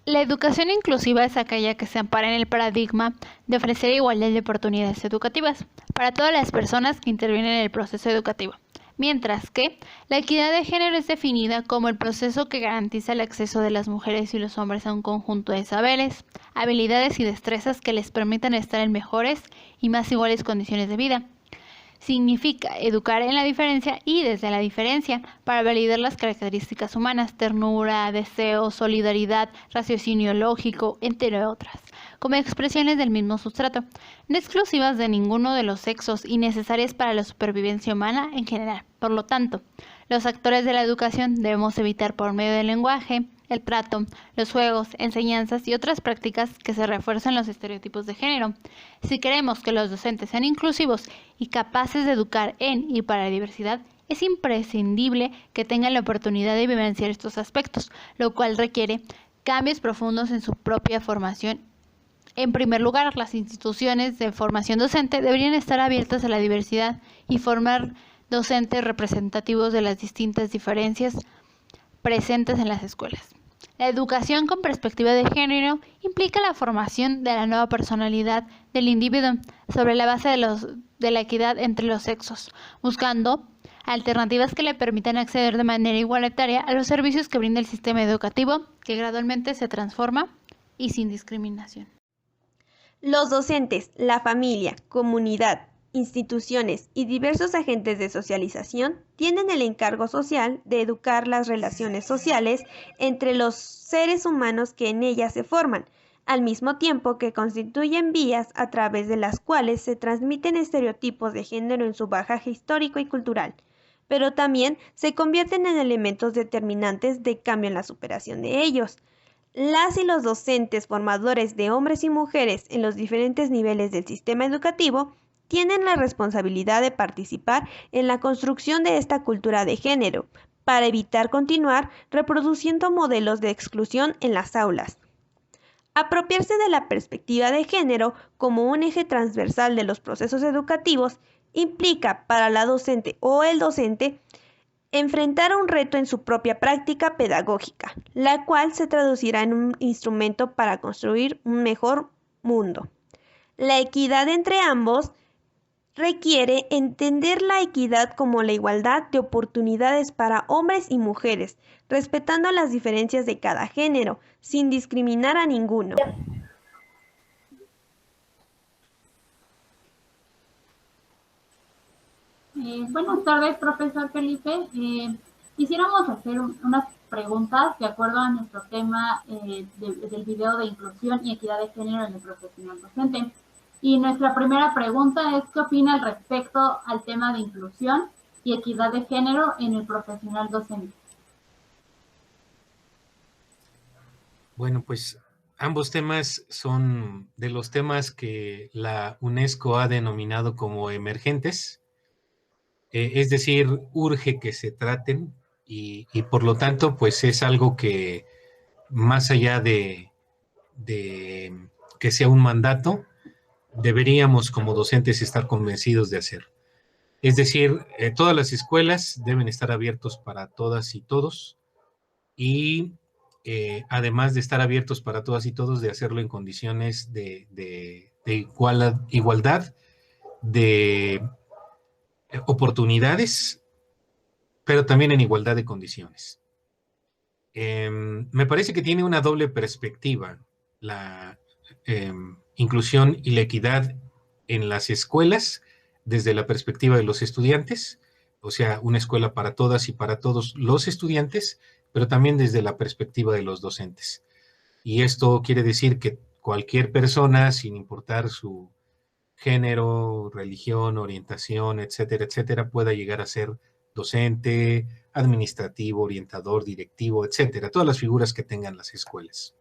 La educación inclusiva es aquella que se ampara en el paradigma de ofrecer igualdad de oportunidades educativas para todas las personas que intervienen en el proceso educativo, mientras que la equidad de género es definida como el proceso que garantiza el acceso de las mujeres y los hombres a un conjunto de saberes, habilidades y destrezas que les permitan estar en mejores y más iguales condiciones de vida. Significa educar en la diferencia y desde la diferencia para validar las características humanas, ternura, deseo, solidaridad, raciocinio lógico, entre otras, como expresiones del mismo sustrato, no exclusivas de ninguno de los sexos y necesarias para la supervivencia humana en general. Por lo tanto, los actores de la educación debemos evitar por medio del lenguaje, el trato, los juegos, enseñanzas y otras prácticas que se refuerzan los estereotipos de género. Si queremos que los docentes sean inclusivos y capaces de educar en y para la diversidad, es imprescindible que tengan la oportunidad de vivenciar estos aspectos, lo cual requiere cambios profundos en su propia formación. En primer lugar, las instituciones de formación docente deberían estar abiertas a la diversidad y formar docentes representativos de las distintas diferencias presentes en las escuelas. La educación con perspectiva de género implica la formación de la nueva personalidad del individuo sobre la base de la equidad entre los sexos, buscando alternativas que le permitan acceder de manera igualitaria a los servicios que brinda el sistema educativo, que gradualmente se transforma y sin discriminación. Los docentes, la familia, comunidad, instituciones y diversos agentes de socialización tienen el encargo social de educar las relaciones sociales entre los seres humanos que en ellas se forman, al mismo tiempo que constituyen vías a través de las cuales se transmiten estereotipos de género en su bagaje histórico y cultural, pero también se convierten en elementos determinantes de cambio en la superación de ellos. Las y los docentes formadores de hombres y mujeres en los diferentes niveles del sistema educativo tienen la responsabilidad de participar en la construcción de esta cultura de género, para evitar continuar reproduciendo modelos de exclusión en las aulas. Apropiarse de la perspectiva de género como un eje transversal de los procesos educativos implica para la docente o el docente enfrentar un reto en su propia práctica pedagógica, la cual se traducirá en un instrumento para construir un mejor mundo. La equidad entre ambos requiere entender la equidad como la igualdad de oportunidades para hombres y mujeres, respetando las diferencias de cada género, sin discriminar a ninguno. Buenas tardes, profesor Felipe. Quisiéramos hacer unas preguntas de acuerdo a nuestro tema del video de inclusión y equidad de género en el profesional docente. Y nuestra primera pregunta es: ¿qué opina al respecto al tema de inclusión y equidad de género en el profesional docente? Bueno, pues ambos temas son de los temas que la UNESCO ha denominado como emergentes. Es decir, urge que se traten y por lo tanto, pues es algo que más allá de que sea un mandato, deberíamos como docentes estar convencidos de hacer. Es decir, todas las escuelas deben estar abiertos para todas y todos y además de estar abiertos para todas y todos, de hacerlo en condiciones de igualdad, de oportunidades, pero también en igualdad de condiciones. Me parece que tiene una doble perspectiva la inclusión y la equidad en las escuelas desde la perspectiva de los estudiantes, o sea, una escuela para todas y para todos los estudiantes, pero también desde la perspectiva de los docentes. Y esto quiere decir que cualquier persona, sin importar su género, religión, orientación, etcétera, etcétera, pueda llegar a ser docente, administrativo, orientador, directivo, etcétera, todas las figuras que tengan las escuelas.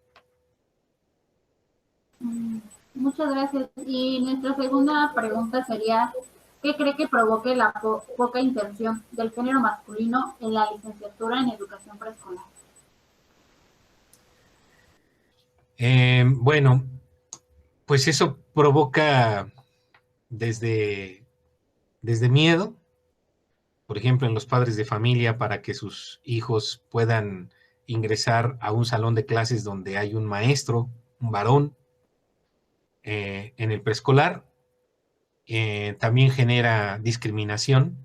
Muchas gracias. Y nuestra segunda pregunta sería: ¿qué cree que provoque la poca inserción del género masculino en la licenciatura en educación preescolar? Bueno, pues eso provoca desde miedo, por ejemplo, en los padres de familia, para que sus hijos puedan ingresar a un salón de clases donde hay un maestro, un varón, en el preescolar. También genera discriminación.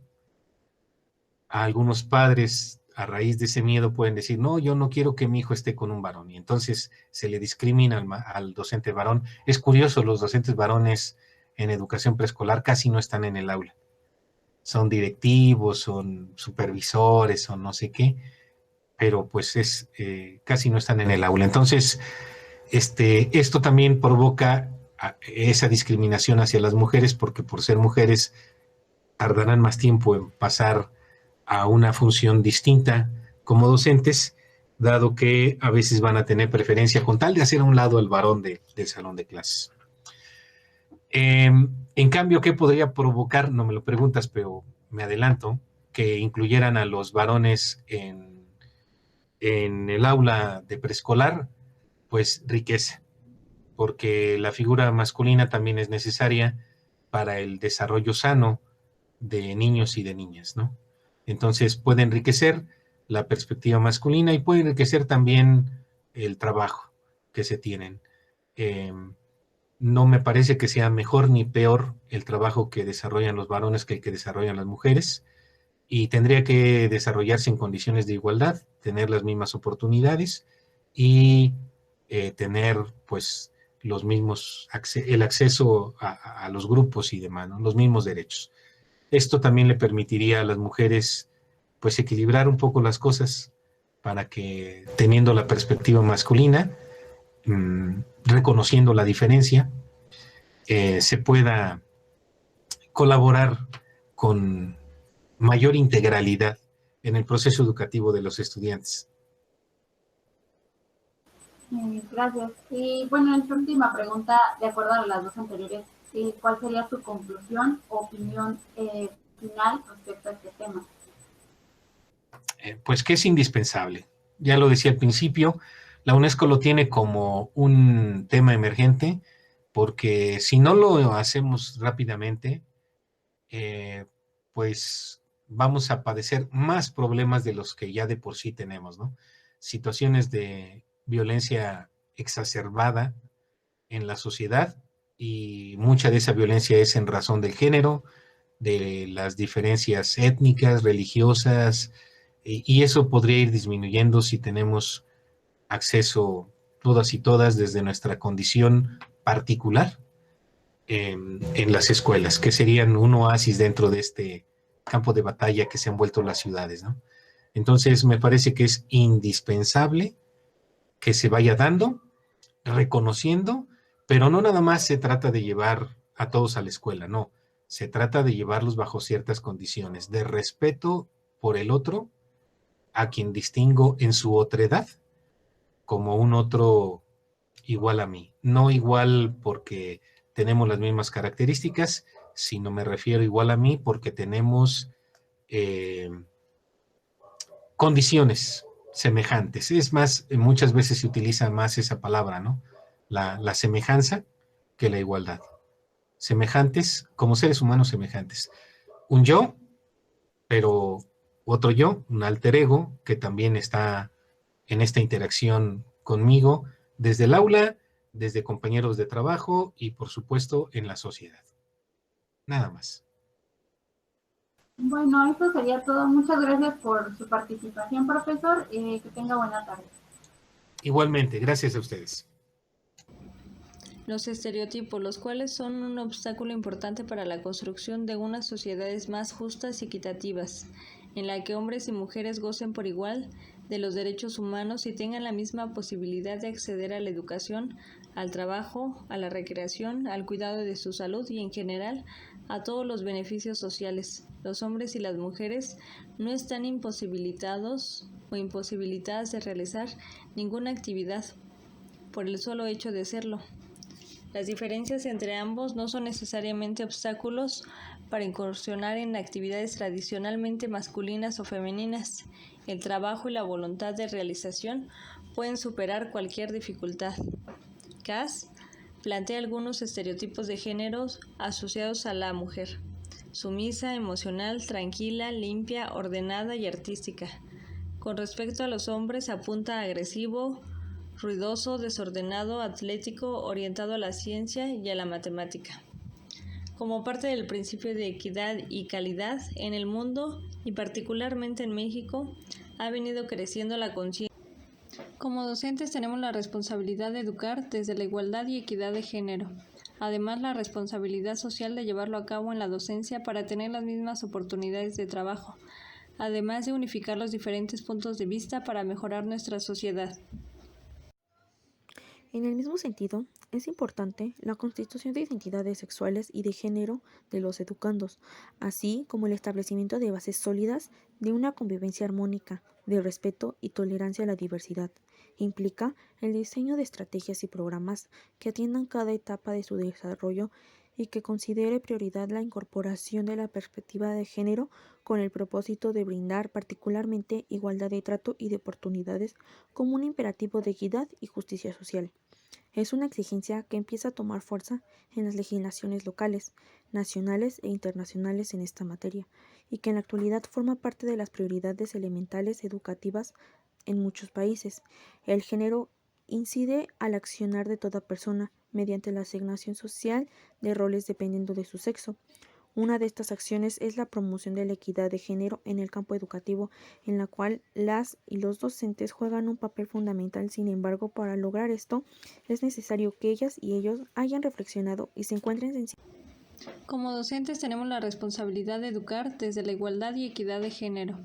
A algunos padres, a raíz de ese miedo, pueden decir, no, yo no quiero que mi hijo esté con un varón, y entonces se le discrimina al docente varón. Es curioso, los docentes varones en educación preescolar casi no están en el aula. Son directivos, son supervisores o no sé qué, pero pues casi no están en el aula. Entonces, esto también provoca esa discriminación hacia las mujeres, porque por ser mujeres tardarán más tiempo en pasar a una función distinta como docentes, dado que a veces van a tener preferencia con tal de hacer a un lado al varón del salón de clases. En cambio, ¿qué podría provocar? No me lo preguntas, pero me adelanto, que incluyeran a los varones en el aula de preescolar, pues riqueza, porque la figura masculina también es necesaria para el desarrollo sano de niños y de niñas, ¿no? Entonces puede enriquecer la perspectiva masculina y puede enriquecer también el trabajo que se tienen. No me parece que sea mejor ni peor el trabajo que desarrollan los varones que el que desarrollan las mujeres, y tendría que desarrollarse en condiciones de igualdad, tener las mismas oportunidades y tener pues los mismos, el acceso a los grupos y demás, ¿no? Los mismos derechos. Esto también le permitiría a las mujeres pues equilibrar un poco las cosas para que, teniendo la perspectiva masculina, reconociendo la diferencia, se pueda colaborar con mayor integralidad en el proceso educativo de los estudiantes. Gracias. Y bueno, en su última pregunta, de acuerdo a las dos anteriores, ¿cuál sería su conclusión o opinión final respecto a este tema? Pues que es indispensable. Ya lo decía al principio, la UNESCO lo tiene como un tema emergente, porque si no lo hacemos rápidamente, pues vamos a padecer más problemas de los que ya de por sí tenemos, ¿no? Situaciones de violencia exacerbada en la sociedad, y mucha de esa violencia es en razón del género, de las diferencias étnicas, religiosas, y eso podría ir disminuyendo si tenemos acceso todas y todas desde nuestra condición particular en las escuelas, que serían un oasis dentro de este campo de batalla que se han vuelto las ciudades, ¿no? Entonces me parece que es indispensable que se vaya dando, reconociendo, pero no nada más se trata de llevar a todos a la escuela, no, se trata de llevarlos bajo ciertas condiciones de respeto por el otro, a quien distingo en su otredad como un otro igual a mí, no igual porque tenemos las mismas características, sino me refiero igual a mí porque tenemos condiciones semejantes. Es más, muchas veces se utiliza más esa palabra, ¿no? La semejanza que la igualdad. Semejantes, como seres humanos semejantes. Un yo, pero otro yo, un alter ego, que también está en esta interacción conmigo desde el aula, desde compañeros de trabajo y, por supuesto, en la sociedad. Nada más. Bueno, esto sería todo. Muchas gracias por su participación, profesor. Que tenga buena tarde. Igualmente, gracias a ustedes. Los estereotipos, los cuales son un obstáculo importante para la construcción de unas sociedades más justas y equitativas, en la que hombres y mujeres gocen por igual de los derechos humanos y tengan la misma posibilidad de acceder a la educación, al trabajo, a la recreación, al cuidado de su salud y en general a todos los beneficios sociales. Los hombres y las mujeres no están imposibilitados o imposibilitadas de realizar ninguna actividad por el solo hecho de serlo. Las diferencias entre ambos no son necesariamente obstáculos para incursionar en actividades tradicionalmente masculinas o femeninas. El trabajo y la voluntad de realización pueden superar cualquier dificultad. Cass plantea algunos estereotipos de género asociados a la mujer: sumisa, emocional, tranquila, limpia, ordenada y artística. Con respecto a los hombres, apunta a agresivo, ruidoso, desordenado, atlético, orientado a la ciencia y a la matemática. Como parte del principio de equidad y calidad en el mundo, y particularmente en México, ha venido creciendo la conciencia. Como docentes tenemos la responsabilidad de educar desde la igualdad y equidad de género. Además, la responsabilidad social de llevarlo a cabo en la docencia para tener las mismas oportunidades de trabajo, además de unificar los diferentes puntos de vista para mejorar nuestra sociedad. En el mismo sentido, es importante la constitución de identidades sexuales y de género de los educandos, así como el establecimiento de bases sólidas de una convivencia armónica, de respeto y tolerancia a la diversidad. Implica el diseño de estrategias y programas que atiendan cada etapa de su desarrollo y que considere prioridad la incorporación de la perspectiva de género con el propósito de brindar particularmente igualdad de trato y de oportunidades como un imperativo de equidad y justicia social. Es una exigencia que empieza a tomar fuerza en las legislaciones locales, nacionales e internacionales en esta materia, y que en la actualidad forma parte de las prioridades elementales educativas en muchos países. El género incide al accionar de toda persona mediante la asignación social de roles dependiendo de su sexo. Una de estas acciones es la promoción de la equidad de género en el campo educativo, en la cual las y los docentes juegan un papel fundamental. Sin embargo, para lograr esto, es necesario que ellas y ellos hayan reflexionado y se encuentren sensibles. Como docentes tenemos la responsabilidad de educar desde la igualdad y equidad de género.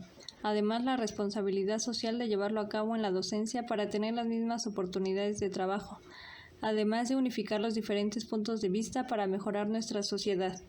Además, la responsabilidad social de llevarlo a cabo en la docencia para tener las mismas oportunidades de trabajo, además de unificar los diferentes puntos de vista para mejorar nuestra sociedad.